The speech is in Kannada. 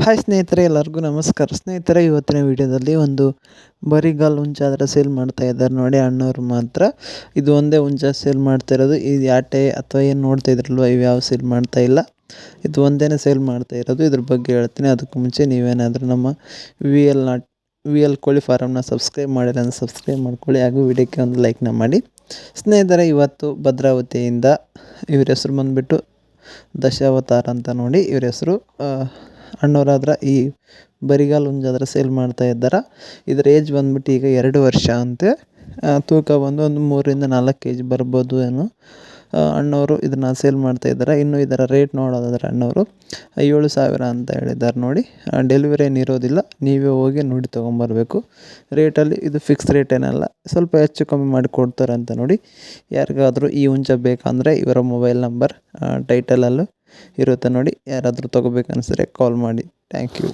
ಹಾಯ್ ಸ್ನೇಹಿತರೆ, ಎಲ್ಲರಿಗೂ ನಮಸ್ಕಾರ. ಸ್ನೇಹಿತರೆ, ಇವತ್ತಿನ ವಿಡಿಯೋದಲ್ಲಿ ಒಂದು ಬರಿಗಾಲ್ ಹುಂಚ ಆದರೆ ಸೇಲ್ ಮಾಡ್ತಾ ಇದ್ದಾರೆ ನೋಡಿ ಅಣ್ಣವ್ರು ಮಾತ್ರ. ಇದು ಒಂದೇ ಹುಂಚ ಸೇಲ್ ಮಾಡ್ತಾ ಇರೋದು. ಇದು ಯಾಟೆ ಅಥವಾ ಏನು ನೋಡ್ತಾ ಇದ್ರಲ್ವ, ಇವು ಯಾವ ಸೇಲ್ ಮಾಡ್ತಾ ಇಲ್ಲ. ಇದು ಒಂದೇ ಸೇಲ್ ಮಾಡ್ತಾ ಇರೋದು. ಇದ್ರ ಬಗ್ಗೆ ಹೇಳ್ತೀನಿ. ಅದಕ್ಕೂ ಮುಂಚೆ ನೀವೇನಾದರೂ ನಮ್ಮ ವಿ ಎಲ್ ಕೋಳಿ ಫಾರಮ್ನ ಸಬ್ಸ್ಕ್ರೈಬ್ ಮಾಡಿಲ್ಲ ಅಂದರೆ ಸಬ್ಸ್ಕ್ರೈಬ್ ಮಾಡ್ಕೊಳ್ಳಿ, ಹಾಗೂ ವಿಡಿಯೋಕ್ಕೆ ಒಂದು ಲೈಕ್ನ ಮಾಡಿ. ಸ್ನೇಹಿತರೆ, ಇವತ್ತು ಭದ್ರಾವತಿಯಿಂದ ಇವ್ರ ಹೆಸರು ಬಂದುಬಿಟ್ಟು ದಶಾವತಾರ ಅಂತ ನೋಡಿ ಇವ್ರ ಹೆಸರು. ಅಣ್ಣವರಾದ್ರೆ ಈ ಬರಿಗಾಲ್ ಹುಂಜಾದ್ರೆ ಸೇಲ್ ಮಾಡ್ತಾ ಇದ್ದಾರೆ. ಇದರ ಏಜ್ ಬಂದ್ಬಿಟ್ಟು ಈಗ 2 ವರ್ಷ ಅಂತೆ. ತೂಕ ಬಂದು ಒಂದು 3-4 kg ಬರ್ಬೋದು ಏನೋ. ಅಣ್ಣವರು ಇದನ್ನು ಸೇಲ್ ಮಾಡ್ತಾ ಇದ್ದಾರೆ. ಇನ್ನು ಇದರ ರೇಟ್ ನೋಡೋದಾದರೆ ಅಣ್ಣವರು 7,000 ಅಂತ ಹೇಳಿದ್ದಾರೆ ನೋಡಿ. ಡೆಲಿವರಿ ಏನು ಇರೋದಿಲ್ಲ, ನೀವೇ ಹೋಗಿ ನೋಡಿ ತೊಗೊಂಬರ್ಬೇಕು. ರೇಟಲ್ಲಿ ಇದು ಫಿಕ್ಸ್ ರೇಟ್ ಏನಲ್ಲ, ಸ್ವಲ್ಪ ಹೆಚ್ಚು ಕಮ್ಮಿ ಮಾಡಿ ಕೊಡ್ತಾರೆ ಅಂತ ನೋಡಿ. ಯಾರಿಗಾದರೂ ಈ ಹುಂಚ ಬೇಕಂದರೆ ಇವರ ಮೊಬೈಲ್ ನಂಬರ್ ಟೈಟಲಲ್ಲೂ ಇರುತ್ತೆ ನೋಡಿ. ಯಾರಾದರೂ ತೊಗೋಬೇಕನ್ಸಿದ್ರೆ ಕಾಲ್ ಮಾಡಿ. Thank you.